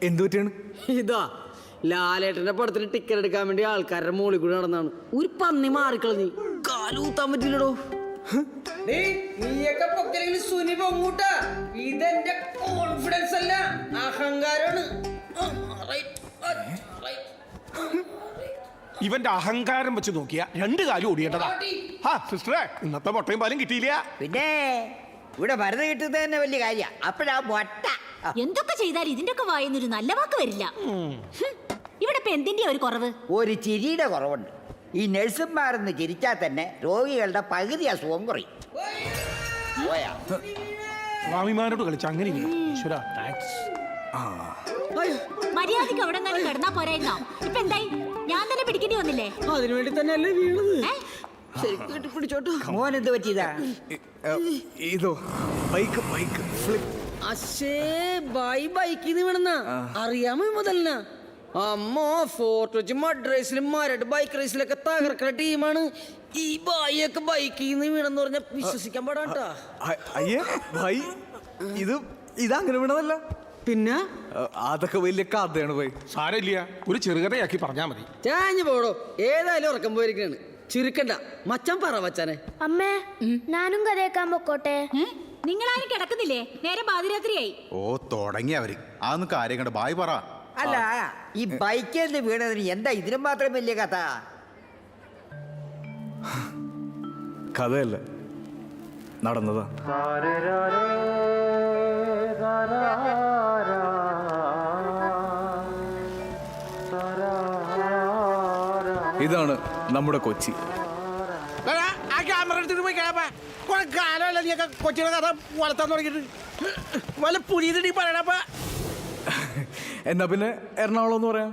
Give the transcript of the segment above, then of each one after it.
എന്തു പറ്റിയാണ്? ഇതാ ലാലേട്ടന്റെ പടത്തിന് ടിക്കറ്റ് എടുക്കാൻ വേണ്ടി ആൾക്കാരുടെ മുകളിൽ കൂടി നടന്നാണ്. ഒരു പന്നി മാറിക്കളഞ്ഞു, കാലൂത്താൻ പറ്റില്ലടോ. നീയൊക്കെ പൊക്കലെങ്കിൽ സുനി പൊങ്ങൂട്ടാ. ഇതെന്റെ കോൺഫിഡൻസ് അല്ല, അഹങ്കാരാണ്. ഇവന്റെ അഹങ്കാരം വെച്ച് നോക്കിയാ രണ്ടു കാലം ഓടിയേണ്ടതാ. സിസ്റ്ററെ, ഇന്നത്തെ മുട്ടയും പാലും കിട്ടിയില്ല. പിന്നെ ഇവിടെ മരുന്ന് കിട്ടുന്നത് തന്നെ വലിയ കാര്യ. അപ്പഴാ മൊട്ട. എന്തൊക്കെ ചെയ്താലും ഇതിന്റെ ഒക്കെ വായുന്നൊരു നല്ല വാക്ക് വരില്ല. ഇവിടെ ഇപ്പൊ എന്തിന്റെ ഒരു കുറവ്? ഒരു ചിരിയുടെ കുറവുണ്ട്. ഈ നഴ്സുമാരെന്ന് ചിരിച്ചാൽ തന്നെ രോഗികളുടെ പകുതി അസുഖം കുറയും. സ്വാമിമാരോട് കളിച്ച അങ്ങനെ മര്യാദക്ക് അവിടെ തന്നെ കിടന്നാ പോരായിരുന്നോ? ഇപ്പൊ എന്തായി? ഞാൻ തന്നെ പിടിക്കേണ്ടി വന്നില്ലേ? അതിനുവേണ്ടി തന്നെ അല്ലേ വീണത്. ശരിക്കും കെട്ടിപ്പിടിച്ചോട്ടോ. മോൻ എന്ത് പറ്റിയതാ? ഇതോ ബൈക്ക് ബൈക്ക് ഫ്ലിപ്പ്. അശേ ബൈക്കിന്ന് വീണെന്നാ അറിയാമോ മുതലിനാ? അമ്മോ ഫോർട്ട് വെച്ച് മഡ് റേസിലും മരട് ബൈക്ക് റേസിലൊക്കെ തകർക്കുന്ന ടീമാണ്. ഈ ബായിയൊക്കെ ബൈക്കിൽ നിന്ന് വീണെന്ന് പറഞ്ഞാൽ വിശ്വസിക്കാൻ പാടാട്ടാ. അയ്യേ ഭൈ, ഇതങ്ങനെ വീണതല്ല. പിന്നെ അതൊക്കെ വലിയ കഥയാണ് ഭൈ. സാരമില്ല, ഒരു ചെറുകഥയാക്കി പറഞ്ഞാ മതി. ചാഞ്ഞു പോടോ, ഏതായാലും ഉറക്കം പോയിരിക്കാണ്. ചുരുക്കണ്ട, മച്ചാൻ പറ മച്ചാനെ. അമ്മേ, ഞാനും കഥയേക്കാൻ പൊക്കോട്ടെ? നിങ്ങളാരും കിടക്കുന്നില്ലേ? നേരെ പാതിരാത്രിയായി. ഓ തുടങ്ങി അവര്. അതൊന്നും കാര്യം കണ്ട് ബായ് പറ. അല്ല, ഈ ബൈക്കിൽ നിന്ന് വീണതിന് എന്താ ഇതിനും മാത്രം വലിയ കഥ? കഥയല്ല, നടന്നതാ. ഇതാണ് നമ്മുടെ കൊച്ചി. ആ ക്യാമറ എടുത്തിട്ട് പോയി കേളപ്പാ. കുറെ കാലമല്ല നീ കൊച്ചിയുടെ കഥ വളർത്താൻ തുടങ്ങിയിട്ട്. വല്ല പുതിയതീ പറയണപ്പാ. എന്നാ പിന്നെ എറണാകുളം എന്ന് പറയാം.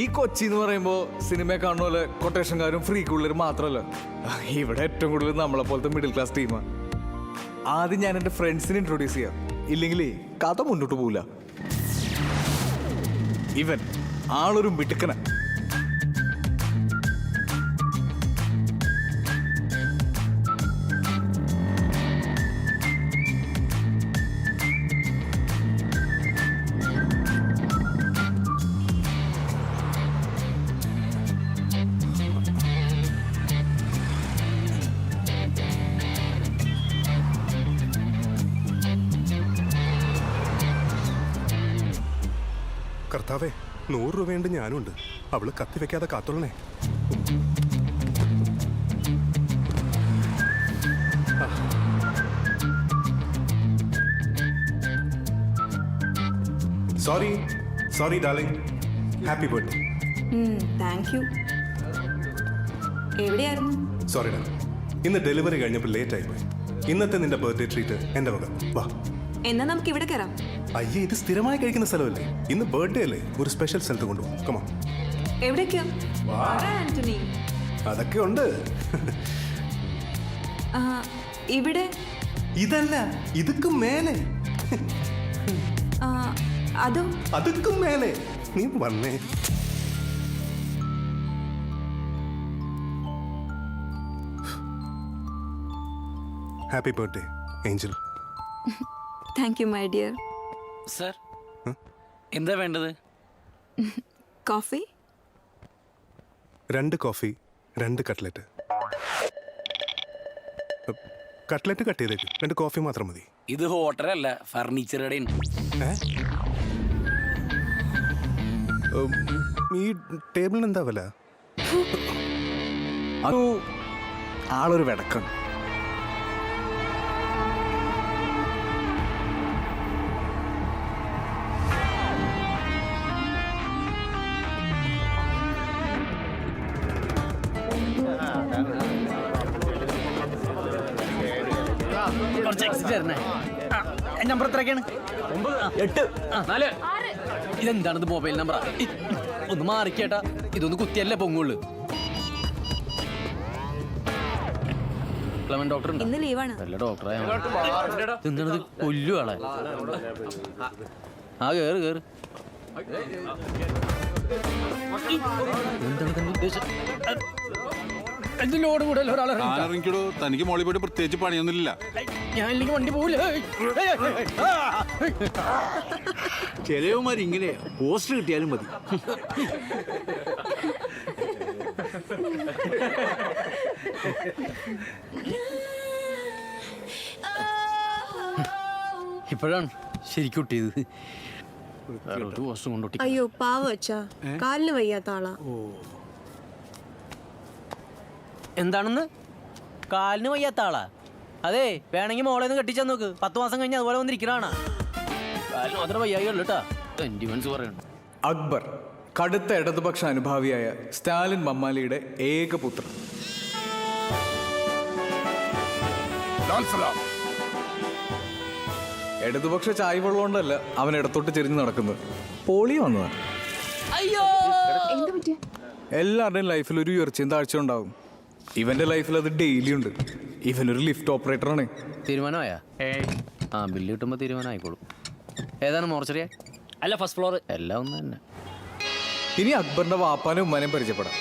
ഈ കൊച്ചി എന്ന് പറയുമ്പോൾ സിനിമയെ കാണുന്ന പോലെ കൊട്ടേഷൻകാരും ഫ്രീക്കുള്ളവരും മാത്രമല്ല, ഇവിടെ ഏറ്റവും കൂടുതൽ നമ്മളെ പോലത്തെ മിഡിൽ ക്ലാസ് ടീമാണ്. ആദ്യം ഞാൻ എൻ്റെ ഫ്രണ്ട്സിനെ ഇൻട്രൊഡ്യൂസ് ചെയ്യാം, ഇല്ലെങ്കിൽ കഥ മുന്നോട്ട് പോവില്ല. ഇവൻ ആളൊരു മിടുക്കന. കർത്താവേ, 100 രൂപയുണ്ട്, ഞാനുണ്ട്. അവള് കത്തി വെക്കാതെ കാത്തോളണേ. Sorry darling, happy birthday. Thank you. എവിടെയായിരുന്നു? സോറി ഡാ, ഇന്ന് ഡെലിവറി കഴിഞ്ഞപ്പോൾ ലേറ്റ് ആയിപ്പോയി. ഇന്നത്തെ നിന്റെ ബർത്ത്ഡേ ട്രീറ്റ് എൻ്റെ വക. വാ. എന്നാ നമുക്ക് ഇവിടെ കയറാം. അയ്യേ, ഇത് സ്ഥിരമായി കഴിക്കുന്ന സ്ഥലമല്ലേ. ഇന്ന് ബർത്ത്ഡേ അല്ലേ, ഒരു സ്പെഷ്യൽ സ്ഥലത്ത് കൊണ്ടുപോകും. കമാ. എവിടേക്കാ ആന്റണി? അതൊക്കെ ഉണ്ട്. ഇവിടെ ഇതല്ല, ഇതുക്കും മേലെ. അതോ? അതുക്കും മേലെ. നീ വന്നേ. Happy birthday Angel. Thank you my dear. Sir, എന്താ വേണ്ടത്? Coffee? 2 coffee, 2 cutlet. Cutlet cut ചെയ്തേക്ക്. 2 കോഫി മാത്രം മതി. ഇത് ഹോട്ടലല്ല, ഫർണിച്ചർ കടയാണ്. ഈ ടേബിളിന് എന്താ വില? ആളൊരു വെടക്കാണ്. നമ്പർ എത്രയൊക്കെയാണ്? 8 4. ഇതെന്താണിത്, മൊബൈൽ നമ്പറാ? ഒന്ന് മാറിക്കേട്ടാ, ഇതൊന്ന് കുത്തിയല്ലേ പൊങ്ങുള്ളു. ഡോക്ടർ ഇന്ന് ലീവാണ്. ഡോക്ടറെ എന്താണത്, കൊല്ലു ആളെ. ആ കേറ് കേറ്. എന്താണ് ഉദ്ദേശം? ലോഡ് കൂടെ ഒരാളെ ഇറങ്ങിക്കടോ. തനിക്ക് മോളിൽ പോയിട്ട് പ്രത്യേകിച്ച് പണിയൊന്നുമില്ല. ഞാൻ വണ്ടി പോവില്ല. ചിലവന്മാർ ഇങ്ങനെയാ, പോസ്റ്റ് കിട്ടിയാലും മതി. ഇപ്പോഴാണ് ശരിക്കും കിട്ടിയത്. പോസ്റ്റ് കൊണ്ടോട്ടി. അയ്യോ പാവ അച്ഛാ, കാലിന് വയ്യാത്ത ആളാ. എന്താണെന്ന്? കാലിന് വയ്യാത്ത ആളാ? അതെ, വേണമെങ്കിൽ മോളെ ഒന്ന് കെട്ടിച്ചാൽ നോക്ക്. 10 മാസം കഴിഞ്ഞ് അതുപോലെ വന്നിരിക്കണാണ്. കാലിന് മാത്രം വയ്യായില്ല കേട്ടാ, സെന്റിമെന്റ്സ് പറയണം. അക്ബർ കടുത്ത ഇടതുപക്ഷ അനുഭാവിയായ സ്റ്റാലിൻ മമ്മാലിയുടെ ഏക പുത്രൻ. ഇടതുപക്ഷ ചായ് വെള്ളമുണ്ടല്ല അവൻ ഇടത്തോട്ട് ചെരിഞ്ഞ് നടക്കുന്നത്, പോളിയോ വന്നതാണ്. എല്ലാവരുടെയും ലൈഫിൽ ഒരു ഉയർച്ചയും താഴ്ച ഉണ്ടാവും. ഇവന്റെ ലൈഫിൽ അത് ഡെയിലി ഉണ്ട്. ഇവനൊരു ലിഫ്റ്റ് ഓപ്പറേറ്ററാണ്. തീരുമാനമായാ? ആ, ബില്ല് കിട്ടുമ്പോൾ തീരുമാനം ആയിക്കോളും. ഏതാണ് മോർച്ചറിയ? അല്ല, ഫസ്റ്റ് ഫ്ലോർ. എല്ലാം ഒന്ന് തന്നെ. ഇനി അക്ബറിന്റെ വാപ്പാനും ഉമ്മാനെയും പരിചയപ്പെടാം.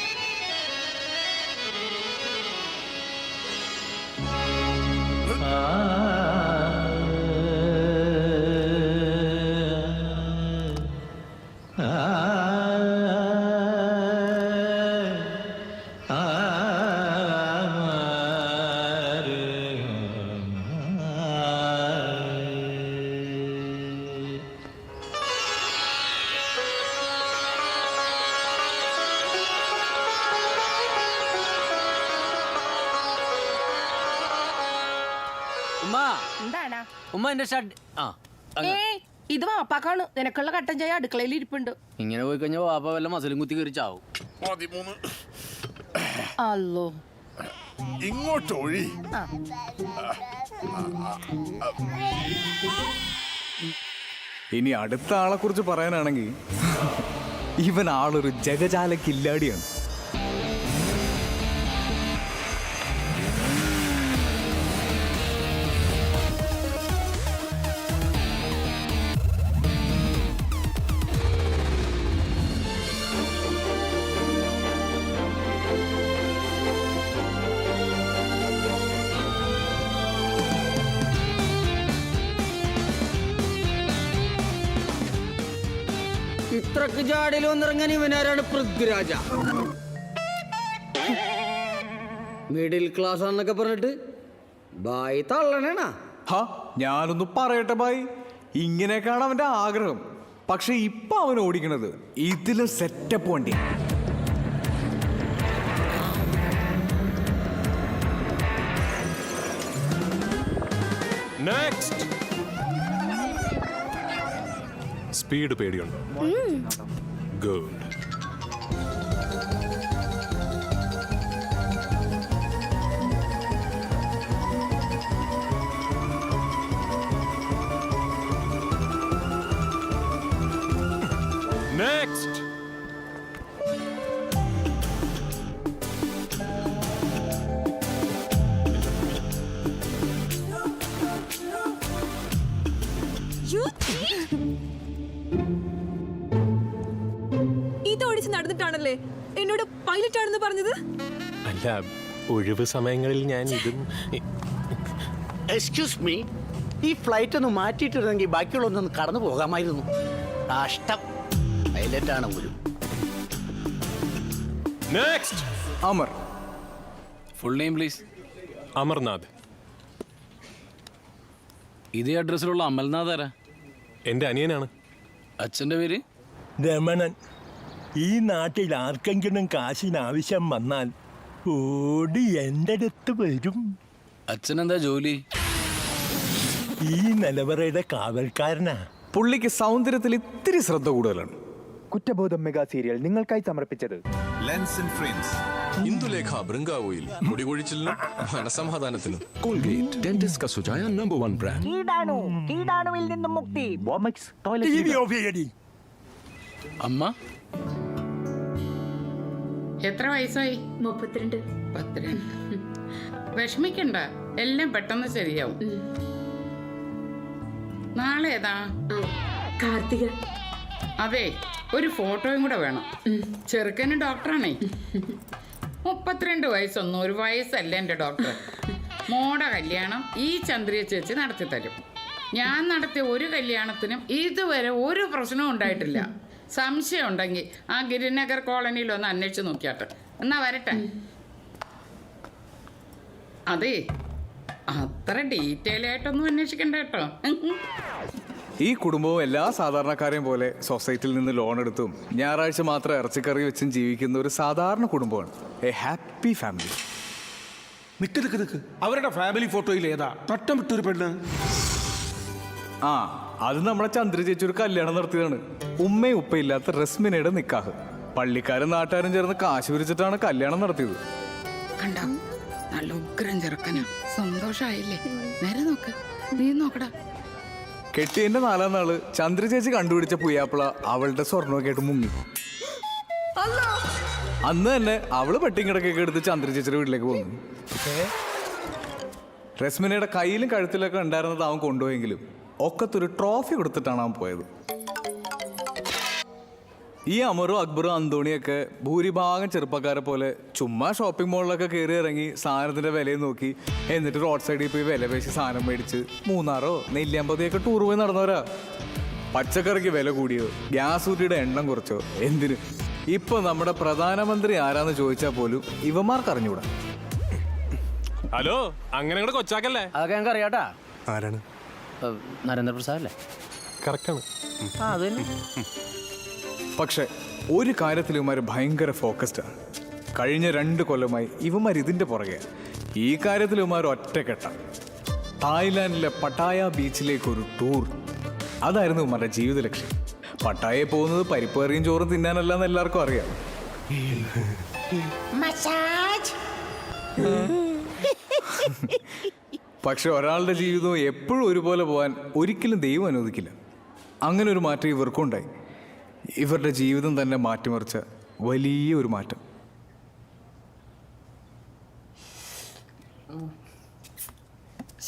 എന്താടാ ഉമ്മ എന്റെ ഷഡ്. ആ, ഇത് വാപ്പാക്കാണ്. നിനക്കുള്ള കട്ടൻ ചായ അടുക്കളയിൽ ഇരിപ്പുണ്ട്. ഇങ്ങനെ പോയി കഴിഞ്ഞാൽ വാപ്പ വല്ല മസിലും കുത്തി കയറി ചാവും. അല്ലോ ഇങ്ങോട്ടൊഴി. ഇനി അടുത്ത ആളെ കുറിച്ച് പറയാനാണെങ്കിൽ ഇവൻ ആളൊരു ജഗജാല കില്ലാടിയാണ്. ഇത്രക്ക് ജാടയിൽ വന്നിറങ്ങാൻ ഇവനാരാണ്? പൃഥ്വിരാജ. മിഡിൽ ക്ലാസ് ആണെന്നൊക്കെ പറഞ്ഞിട്ട് ബായി തള്ളണേണ. ഹാ, ഞാനൊന്ന് പറയട്ടെ ബായ്, ഇങ്ങനെയൊക്കെയാണ് അവന്റെ ആഗ്രഹം. പക്ഷെ ഇപ്പൊ അവൻ ഓടിക്കണത് ഇതിലും സെറ്റപ്പ് വണ്ടി. സ്പീഡ് പേടിയുണ്ടോ? ഗുഡ്. നെക്സ്റ്റ്. ഇതോടിച്ച് നടന്നിട്ടാണല്ലേ എന്നോട് പൈലറ്റ് ആണെന്ന് പറഞ്ഞത്? അല്ല, ഒഴിവ് സമയങ്ങളിൽ ഞാൻ ഇതും. എക്സ്ക്യൂസ് മീ, ഈ ഫ്ലൈറ്റ് ഒന്ന് മാറ്റിയിട്ടിരുന്നെങ്കിൽ ബാക്കിയുള്ളൊന്നും കടന്നു പോകാമായിരുന്നു. കഷ്ടം, പൈലറ്റാണ് പോലും. Next. Amar. Full name please. Amarnath. ഇതേ അഡ്രസ്സിലുള്ള അമൽനാഥ് ആരാ? എൻ്റെ അനിയനാണ്. അച്ഛൻ്റെ പേര്? രമണൻ. ഈ നാട്ടിൽ ആർക്കെങ്കിലും കാശിന് ആവശ്യം വന്നാൽ ഓടി എൻ്റെ അടുത്ത് വരും. അച്ഛനെന്താ ജോലി? ഈ നിലവറയുടെ കാവൽക്കാരനാ. പുള്ളിക്ക് സൗന്ദര്യത്തിൽ ഇത്തിരി ശ്രദ്ധ കൂടുതലാണ്. കുറ്റബോധം മെഗാ സീരിയൽ നിങ്ങൾക്കായി സമർപ്പിച്ചത് ലെൻസ് ആൻഡ് ഫ്രെയിംസ്. ഇന്ദുലേഖ ബൃങ്കാവോയിൽ മുടികൊഴിച്ചിലിനും മനസമാധാനത്തിനും കോൾഗേറ്റ് ഡെന്റിസ്റ്റ് കസുജായ നമ്പർ 1 ബ്രാൻഡ്. കീടാണുവിൽ നിന്നും മുക്തി. ബോമക്സ് TV ഓഫ് ചെയ്യടി. അമ്മ എത്ര വയസ്സായി? 32. 32. വിഷമിക്കണ്ട, എല്ലാം പെട്ടെന്ന് ശരിയാവും. നാളെ ഏതാ? കാർത്തിക. അതെ, ഒരു ഫോട്ടോയും കൂടെ വേണം. ചെറുക്കന് ഡോക്ടറാണേ. 32 വയസ്സൊന്നും ഒരു വയസ്സല്ല എൻ്റെ ഡോക്ടർ. മോടെ കല്യാണം ഈ ചന്ദ്രിയ ചേച്ചി നടത്തി തരും. ഞാൻ നടത്തിയ ഒരു കല്യാണത്തിനും ഇതുവരെ ഒരു പ്രശ്നവും ഉണ്ടായിട്ടില്ല. സംശയം ഉണ്ടെങ്കിൽ ആ ഗിരിനഗർ കോളനിയിൽ ഒന്ന് അന്വേഷിച്ച് നോക്കിയാട്ടെ. എന്നാ വരട്ടെ. അതെ, അത്ര ഡീറ്റെയിൽ ആയിട്ടൊന്നും അന്വേഷിക്കണ്ട കേട്ടോ. ഈ കുടുംബവും എല്ലാ സാധാരണക്കാരെയും പോലെ സൊസൈറ്റിയിൽ നിന്ന് ലോൺ എടുത്തും ഞായറാഴ്ച മാത്രം ഇറച്ചിക്കറി വെച്ചും ജീവിക്കുന്ന ഒരു സാധാരണ കുടുംബമാണ്. A happy family. നിക്ക് അവരുടെ ഫാമിലി ഫോട്ടോയിൽ ഏതാ തട്ടം വിട്ടൊരു പെണ്ണ്? ആ, അത് നമ്മളെ ചന്ദ്ര ചേച്ചി ഒരു കല്യാണം നടത്തിയതാണ്. ഉമ്മയും ഉപ്പയില്ലാത്ത റസ്മിനയുടെ നിക്കാഹ്. പള്ളിക്കാരും നാട്ടുകാരും ചേർന്ന് കാശ് പിരിച്ചിട്ടാണ് കല്യാണം നടത്തിയത്. കണ്ടോ, നല്ല ഉഗ്രം ചെറുക്കനാ. സന്തോഷായില്ലേ? നേരെ നോക്ക്, നീ നോക്കടാ. കെട്ടിയതിന്റെ 4ാം നാള് ചന്ദ്ര ചേച്ചി കണ്ടുപിടിച്ച പുയ്യാപ്പിള അവളുടെ സ്വർണ്ണമൊക്കെ ആയിട്ട് മുങ്ങി. അന്ന് തന്നെ അവള് പെട്ടിങ്ങിടക്കൊക്കെ എടുത്ത് ചന്ദ്ര ചേച്ചിയുടെ വീട്ടിലേക്ക് പോകുന്നു. റസ്മിനയുടെ കയ്യിലും കഴുത്തിലൊക്കെ ഉണ്ടായിരുന്നത് അവൻ കൊണ്ടുപോയെങ്കിലും ഒക്കത്തൊരു ട്രോഫി കൊടുത്തിട്ടാണ് അവൻ പോയത്. ഈ അമറും അക്ബറും അന്തോണിയൊക്കെ ഭൂരിഭാഗം ചെറുപ്പക്കാരെ പോലെ ചുമ്മാ ഷോപ്പിംഗ് മോളിലൊക്കെ കയറി ഇറങ്ങി സാധനത്തിന്റെ വിലയും നോക്കി എന്നിട്ട് റോഡ് സൈഡിൽ പോയി വില പേശി സാധനം മേടിച്ച് മൂന്നാറോ നെല്ലിയാമ്പതിയൊക്കെ ടൂർ പോയി നടന്നവരാ. പച്ചക്കറിക്ക് വില കൂടിയോ, ഗ്യാസ് ഊറ്റിയുടെ എണ്ണം കുറച്ചോ, എന്തിന്? ഇപ്പൊ നമ്മുടെ പ്രധാനമന്ത്രി ആരാന്ന് ചോദിച്ചാൽ പോലും ഇവന്മാർക്ക് അറിഞ്ഞൂടാ. ഹലോ, അങ്ങനെ കൂടെ കൊച്ചാക്കല്ലേ? അതൊക്കെ ഞങ്ങൾക്ക് അറിയാട്ടാ. ആരാണ്? നരേന്ദ്രപ്രസാദ് അല്ലേ? കറക്റ്റാണ്. പക്ഷെ ഒരു കാര്യത്തിൽ ഇവന്മാർ ഭയങ്കര ഫോക്കസ്ഡാണ്. കഴിഞ്ഞ 2 കൊല്ലമായി ഇവന്മാർ ഇതിന്റെ പുറകെ. ഈ കാര്യത്തിൽ ഇവന്മാർ ഒറ്റക്കെട്ട. തായ്ലാൻഡിലെ പട്ടായ ബീച്ചിലേക്കൊരു ടൂർ, അതായിരുന്നു ഇവന്മാരുടെ ജീവിത ലക്ഷ്യം. പട്ടായയിൽ പോകുന്നത് പരിപ്പേറിയും ചോറും തിന്നാനല്ല എന്ന് എല്ലാവർക്കും അറിയാം. പക്ഷെ ഒരാളുടെ ജീവിതവും എപ്പോഴും ഒരുപോലെ പോകാൻ ഒരിക്കലും ദൈവം അനുവദിക്കില്ല. അങ്ങനെ ഒരു മാറ്റം ഇവർക്കുണ്ടായി. ഇവരുടെ ജീവിതം തന്നെ മാറ്റിമറിച്ച വലിയ ഒരു മാറ്റം.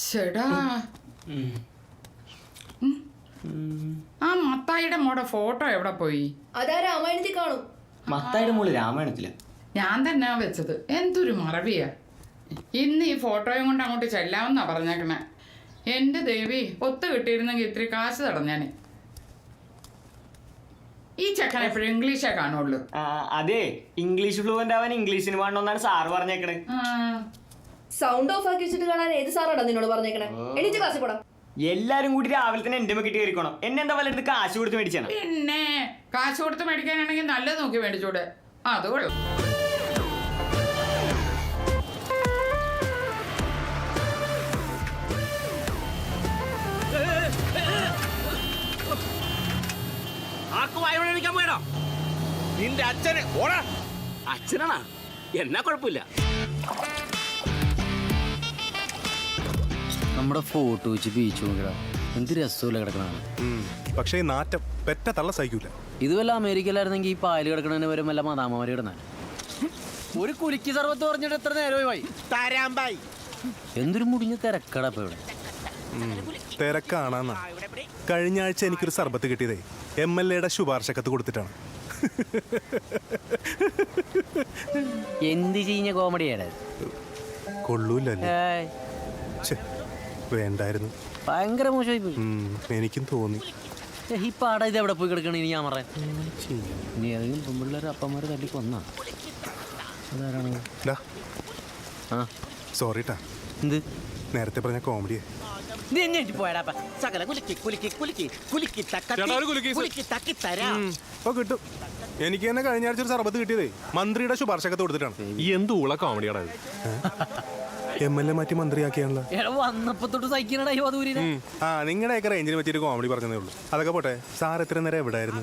ശടാ, ആ മത്തായിയുടെ മോടെ ഫോട്ടോ എവിടെ പോയി? അതാ രാമായണത്തിൽ കാണും. മത്തായിയുടെ മോള് രാമായണത്തില. ഞാൻ തന്നെ വെച്ചത്. എന്തൊരു മറവിയാ. ഇന്ന് ഈ ഫോട്ടോയും കൊണ്ട് അങ്ങോട്ട് ചെല്ലാമെന്നാ പറഞ്ഞേക്കണേ. എന്റെ ദേവി, ഒത്തു കിട്ടിയിരുന്നെങ്കിൽ ഇത്തിരി കാശ് തടഞ്ഞാനെ. ഈ ചെക്കൻ എപ്പോഴും ഇംഗ്ലീഷേ കാണുള്ളൂ. അതെ, ഇംഗ്ലീഷ് ഫ്ലുവന്റ് ആവാൻ ഇംഗ്ലീഷിന് വേണമെന്നാണ് സാറ് പറഞ്ഞേക്കണേ. സൗണ്ട് ഓഫ് ആക്കി വെച്ചിട്ട് കാണാൻ ഏത് സാറാടാ നിന്നോട് പറഞ്ഞേക്കണേ? എണീറ്റ് ക്ലാസ്സിൽ പോടാം. എല്ലാരും കൂടി രാവിലെ തന്നെ എന്റെ മെക്കിട്ട് കയറിക്കണം. എന്നെ എന്താ വല്ല കാശ് കൊടുത്ത് മേടിച്ചാണ്? പിന്നെ കാശ് കൊടുത്ത് മേടിക്കാനാണെങ്കിൽ നല്ലത് നോക്കി മേടിച്ചൂടെ? അത് കൊള്ളു. നിന്റെ അച്ഛന് ഓടാ. അച്ഛനാണാ? എന്നാ കുഴപ്പമില്ല. നമ്മുടെ ഫോട്ടോ വെച്ച് ബീച്ച് നോക്കിടാ. എന്ത് രസമല്ല കിടക്കണാണ്. പക്ഷേ ഈ നാറ്റം പെറ്റ തള്ള സഹിക്കൂല. ഇത് വല്ല അമേരിക്കയിലായിരുന്നെങ്കിൽ ഈ പാല് കിടക്കണതിന് വരും വല്ല മതാമമാര് കിടന്നാൽ. ഒരു കുലുക്കി സർവത്ത് പറഞ്ഞിട്ട് എത്ര നേരമായി താരാമ്പായി. എന്തൊരു മുടിഞ്ഞ തിരക്കട ഇപ്പൊ ഇവിടെ. തിരക്കാണെന്നാ. കഴിഞ്ഞ ആഴ്ച എനിക്കൊരു സർബത്ത് കിട്ടിയതേ MLA യുടെ ശുപാർശക്കത്ത് കൊടുത്തിട്ടാണ്. എന്ത് ചീഞ്ഞ കോമഡിയാണ്. കൊള്ളൂല്ലേ? വേണ്ടായിരുന്നു. ഭയങ്കര മോശമായി പോയി. എനിക്കും തോന്നി. ഈ പാട ഇത് എവിടെ പോയി കിടക്കണ? ഇനി ഞാൻ പറയാൻ ഇനി ഏതെങ്കിലും പെൺപിള്ളേർ അപ്പന്മാര് തല്ലി കൊന്നാ അതാരാണ്? സോറിട്ടാ, എന്ത് നേരത്തെ പറഞ്ഞ കോമഡിയെ. ഓ കിട്ടും. എനിക്ക് തന്നെ കഴിഞ്ഞ ആഴ്ച ഒരു സർബത്ത് കിട്ടിയതേ മന്ത്രിയുടെ ശുപാർശക്കത്ത് കൊടുത്തിട്ടാണ്. എന്ത് ഊള കോമഡിയാടാ. MLA മാറ്റി മന്ത്രിയാക്കിയാണല്ലോ. വന്നപ്പോ തൊട്ട് സഹിക്കണടാ. നിങ്ങളുടെയൊക്കെ റേഞ്ചിന് പറ്റിയൊരു കോമഡി പറഞ്ഞതേ ഉള്ളൂ. അതൊക്കെ പോട്ടെ, സാർ എത്ര നേരം എവിടെയായിരുന്നു?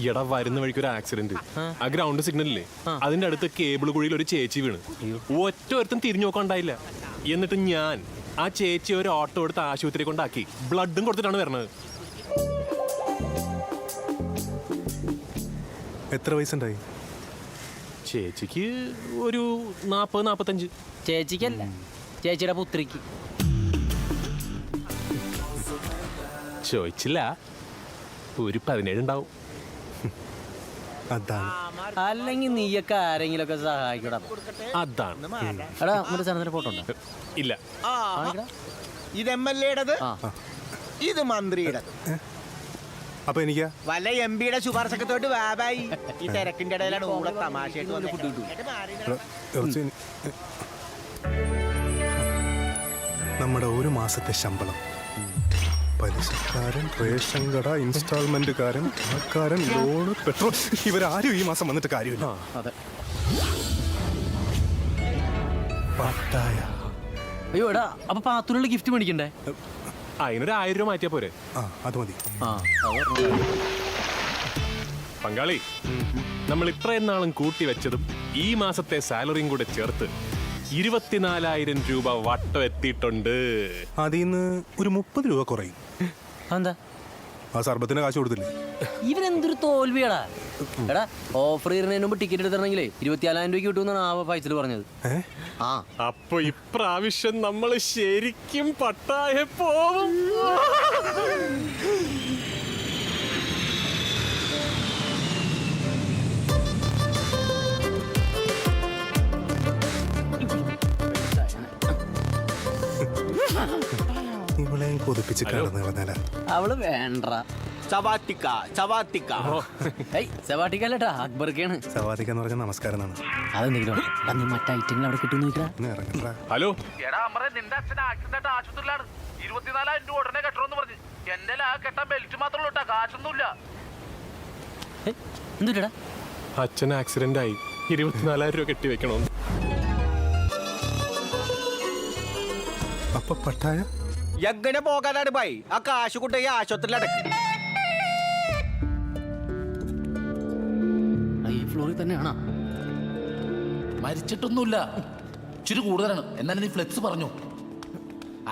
ഈടാ വരുന്ന വഴിക്ക് ഒരു ആക്സിഡന്റ്. ആ ഗ്രൗണ്ട് സിഗ്നലില്ലേ, അതിന്റെ അടുത്ത് കേബിൾ കുഴിയിൽ ഒരു ചേച്ചി വീണ്. ഒറ്റ ഒരുത്തും തിരിഞ്ഞു നോക്കാണ്ടായില്ല. എന്നിട്ട് ഞാൻ ആ ചേച്ചി ഒരു ഓട്ടോ എടുത്ത് ആശുപത്രി കൊണ്ടാക്കി ബ്ലഡും കൊടുത്തിട്ടാണ് വരണത്. എത്ര വയസ്സുണ്ടായി? ചേച്ചിക്ക് ഒരു 40-45. ചേച്ചിക്കല്ല, ചേച്ചിയുടെ പുത്രിക്ക്. ചോദിച്ചില്ല. ഒരു 17 ഉണ്ടാവും. അതാണ്. അല്ലെങ്കിൽ നീയൊക്കെ ആരെങ്കിലും ഒക്കെ സഹായിക്കടാ. അതാണ്. എടാ മറ്റേ സാധനത്തിന്റെ ഫോട്ടോ ഉണ്ടോ? ഇല്ല. ഇത് MLA യുടേത്. ഇത് മന്ത്രിയുടെ അപ്പൊ എനിക്കാ വല്ല എം പിയുടെ ശുപാർശക്ക് തൊട്ട് വാബായി ഈ തിരക്കിന്റെ ഇടയിലാണ് ഊടെ തമാശയായിട്ട് ഇറച്ചി നമ്മുടെ ഒരു മാസത്തെ ശമ്പളം പലിശക്കാരൻ റേഷൻ കട ഇൻസ്റ്റാൾമെന്റുകാരൻ ആൾക്കാരൻ ലോണ് പെട്രോൾ ഇവരാരും ഈ മാസം വന്നിട്ട് കാര്യമില്ല. പട്ടായ അയ്യോ എടാ അപ്പൊ പാത്തുള്ള ഗിഫ്റ്റ് മേടിക്കണ്ടേ? അതിനൊരു 1000 രൂപ മാറ്റിയാ പോരെ? അത് മതി. പങ്കാളി, നമ്മൾ ഇത്രയും നാളും കൂട്ടി വെച്ചതും ഈ മാസത്തെ സാലറിയും കൂടെ ചേർത്ത് 24,000 രൂപ വട്ടം എത്തിയിട്ടുണ്ട്. അതിന്ന് ഒരു 30 രൂപ കുറയും. എന്താ ആ സർബത്തിന് കാശ് കൊടുത്തില്ലേ? ഇവനെന്തൊരു തോൽവിയാടാ. എടാ ഓഫർ ചെയ്യുന്നതിന് മുമ്പ് ടിക്കറ്റ് എടുത്തിട്ടുണ്ടെങ്കിലേ 24,000 രൂപയ്ക്ക് കിട്ടുമെന്നാണ് ആ ഫൈസൽ പറഞ്ഞത്. അപ്പൊ ഇപ്രാവശ്യം നമ്മൾ ശരിക്കും പട്ടായ പോവും. ഇവളെ കൊതിപ്പിച്ച് കടന്നു കളഞ്ഞാല അവള് വേണ്ട സവാട്ടിക്കല്ലട്ടാ അക്ബർക്കാണ്. സവാദിക്കെന്ന് പറഞ്ഞ നമസ്കാരം എന്നാണ്. അതെന്തെങ്കിലും മറ്റേ ഐറ്റങ്ങൾ അവിടെ കിട്ടും നോക്കിയാ. ഹലോ, നിന്റെ അച്ഛൻ ആക്സിഡന്റ് ആശുപത്രിയിലാണ്. 24,000 രൂപ ഉടനെ കെട്ടണമെന്ന് പറഞ്ഞു. എന്റെ കെട്ടാൻ ബെൽറ്റ് മാത്രമേ ഉള്ളൂ, കാശൊന്നുമില്ല. എന്തുടാ അച്ഛൻ ആക്സിഡന്റ് ആയി 24,000 രൂപ കെട്ടി വെക്കണമെന്ന്. അപ്പൊ പട്ടായ എങ്ങനെ പോകാനാണ് ബൈ? ആ കാശ് കൊണ്ടുപോയി ആശുപത്രിയിൽ അടക്കും. ഈ ഫ്ലോറിൽ തന്നെയാണോ? മരിച്ചിട്ടൊന്നുമില്ല, ഇച്ചിരി കൂടുതലാണ്. എന്നാലും നീ ഫ്ലെക്സ് പറഞ്ഞു.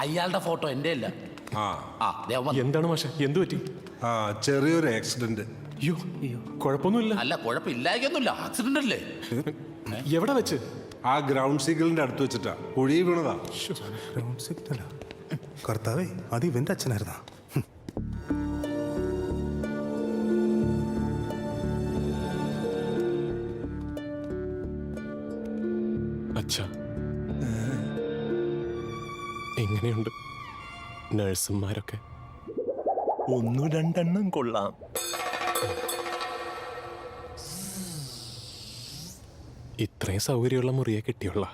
അയാളുടെ ഫോട്ടോ എന്റെ അല്ല. എന്താണ് മാഷെ, എന്തു പറ്റി? ചെറിയൊരു ആക്സിഡന്റ്. അയ്യോ കുഴപ്പമൊന്നുമില്ല. അല്ല കുഴപ്പമില്ലായൊന്നുമില്ല, ആക്സിഡന്റ് അല്ലേ? എവിടെ വെച്ച്? ആ ഗ്രൗണ്ട് സിഗ്നലിന്റെ അടുത്ത് വെച്ചിട്ടാ കുഴി വീണതാ. ഗ്രൗണ്ട് സിഗ്നലാ? കർത്താവേ, അത് ഇവന്റെ അച്ഛനായിരുന്നാ? അച്ഛാ, എങ്ങനെയുണ്ട് നഴ്സുമാരൊക്കെ? 1-2 കൊള്ളാം. ഇത്രയും സൗകര്യമുള്ള മുറിയെ കിട്ടിയുള്ള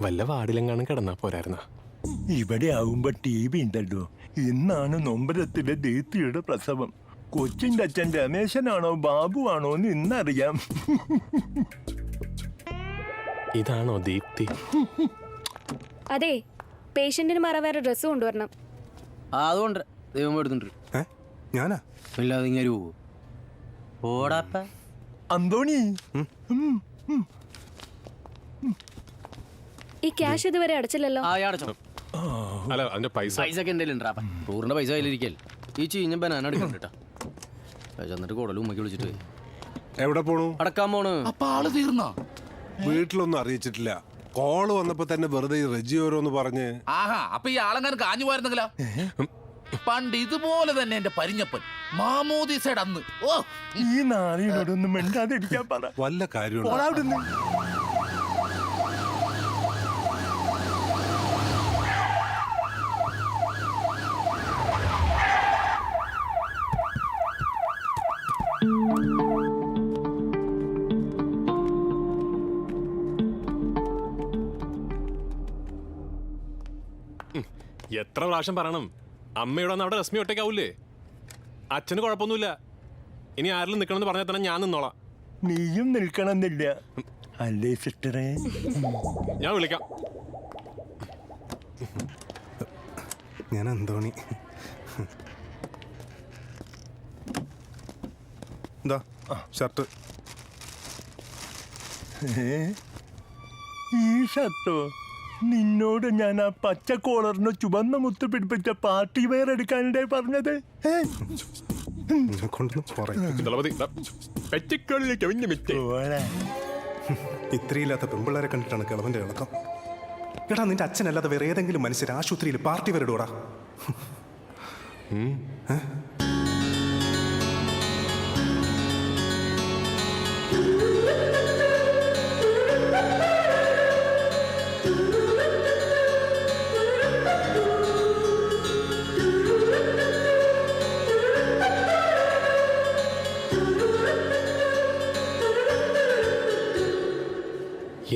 വല്ല വാർഡിലെങ്ങാനും കിടന്നാ പോരായിരുന്ന? ഇവിടെ ആവുമ്പോ TV ഉണ്ടല്ലോ. ഇന്നാണ് നൊമ്പരത്തിലെ ദീപ്തിയുടെ പ്രസവം. കൊച്ചിന്റെ അച്ഛൻ രമേശനാണോ ബാബു ആണോ എന്ന് ഇന്നറിയാം. ഇതാണോ ദീപ്തി? അതെ, പേഷ്യന്റിന് മാറാൻ വേറെ ഡ്രസ്സ് കൊണ്ടുവരണം. അതുകൊണ്ട് ദൈവം എടുത്തിട്ടുണ്ട്. ഞാനാ? ഇല്ലാതെ ഇങ്ങനെ ഓടാപ്പ. അന്തോണി, ഈ ക്യാഷ് ഇതുവരെ അടച്ചില്ലല്ലോ. അല്ല, അതിന്റെ പൈസ ഒക്കെ എന്തെങ്കിലും ടൂറിന്റെ പൈസ കയ്യിലിരിക്കൽ. ഈ ചീഞ്ഞ ബനാന എടുക്കണ്ട കേട്ടാ. എന്നിട്ട് കൂടലും ഉമ്മക്ക് വിളിച്ചിട്ട് എവിടെ പോണു? അടക്കാൻ പോണ്. അപ്പൊ ആള് തീർന്നോ? വീട്ടിലൊന്നും അറിയിച്ചിട്ടില്ല. കോള് വന്നപ്പോ തന്നെ വെറുതെ റെജി ഓരോന്ന് പറഞ്ഞ്. ആഹാ, അപ്പൊ ഈ ആളെങ്ങാനും കാഞ്ഞു പോയിരുന്നെങ്കിലോ? പണ്ട് ഇതുപോലെ തന്നെ എന്റെ പരിഞ്ഞപ്പൻ മാമോദീസയുടെ അന്ന്. ഓ, ഈ നാളിനോടൊന്നും മിണ്ടാതിരിക്കാൻ പറ. വല്ല കാര്യമുണ്ട്? എത്ര പ്രാവശ്യം പറയണം? അമ്മയോട് അവിടെ രശ്മി ഒറ്റയ്ക്കാവൂലേ? അച്ഛന് കുഴപ്പമൊന്നുമില്ല. ഇനി ആരെങ്കിലും നിൽക്കണമെന്ന് പറഞ്ഞാൽ തന്നെ ഞാൻ നിന്നോളാം. നീയും നിൽക്കണമെന്നില്ല അല്ലേ സിസ്റ്ററെ? ഞാൻ വിളിക്കാം. ഞാൻ അന്തോണി. എന്താ ഷർട്ട്? ഈ ഷർട്ടോ? നിന്നോട് ഞാൻ ആ പച്ച കോളറിന് ചുവന്ന മുത്ത് പിടിപ്പിച്ച പാർട്ടി വെയർ എടുക്കാനിടെ പറഞ്ഞത്. ഇത്രയില്ലാത്ത പെമ്പിള്ളേരെ കണ്ടിട്ടാണ് കിളവന്റെ ഇളക്കം. എടാ, നിന്റെ അച്ഛനല്ലാതെ വേറെ ഏതെങ്കിലും മനുഷ്യർ ആശുപത്രിയിൽ പാർട്ടി വെയർ ഇടൂടാ?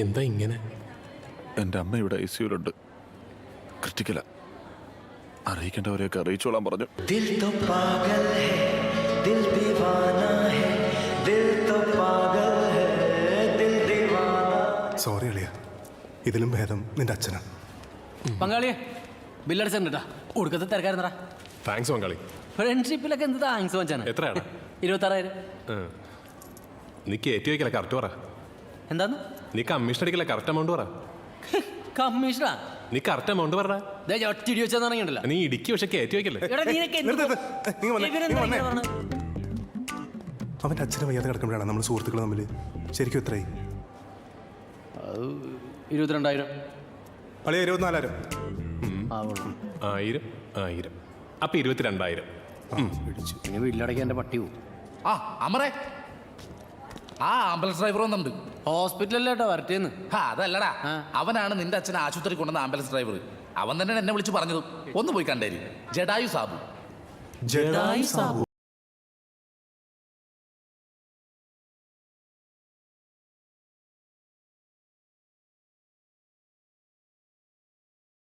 എന്താ ഇങ്ങനെ? എൻ്റെ അമ്മ ഇവിടെ ICUലുണ്ട്. ക്രിട്ടിക്കലാ. അറിയിക്കേണ്ടവരെയൊക്കെ അറിയിച്ചോളാൻ പറഞ്ഞു. സോറി അളിയ, ഇതിലും ഭേദം നിന്റെ അച്ഛനാ. പങ്കാളിയെ ബില്ലടിച്ചിട്ടാ ഒടുക്കത്തെ തിരക്കായിരുന്നടാ. താങ്ക്സ് പങ്കാളി. ഫ്രണ്ട്ഷിപ്പിലൊക്കെ എന്ത് താങ്ക്സ് വെച്ചാണ്. എത്രയാണ്? 26,000. നീ കയറ്റി വയ്ക്കല, കറക്റ്റ് പറ. എന്താന്ന്? നീ കമ്മീഷൻ അടിക്കല, കറക്റ്റ് എമൗണ്ട് പറ. കമ്മീഷനാ? നീ കറക്റ്റ് എമൗണ്ട് പറ. ഒറ്റടി വെച്ചാൽ നീ ഇടിക്ക്, പക്ഷെ കയറ്റി വയ്ക്കല്ലേ. അവൻ്റെ അച്ഛനെ വയ്യാതെ കിടക്കുമ്പോഴാണ് നമ്മൾ സുഹൃത്തുക്കൾ തമ്മിൽ. ശരിക്കും എത്രയായി? 22,000. അളിയ 24,000. 1000 അപ്പൊ 22,000. ഇനി വീട്ടിലടയ്ക്കാൻ എൻ്റെ പട്ടി പോവും. ആ അമറേ, ആ ആംബുലൻസ് ഡ്രൈവർ വന്നിട്ടുണ്ട്. ഹോസ്പിറ്റലല്ലേട്ടോ വരട്ടേന്ന്. അതല്ലടാ, അവനാണ് നിന്റെ അച്ഛനെ ആശുപത്രി കൊണ്ടുവന്ന ആംബുലൻസ് ഡ്രൈവർ. അവൻ തന്നെ എന്നെ വിളിച്ച് പറഞ്ഞതും. ഒന്ന് പോയി കണ്ടേരി. ജഡായു സാബു. ജഡായു സാബു?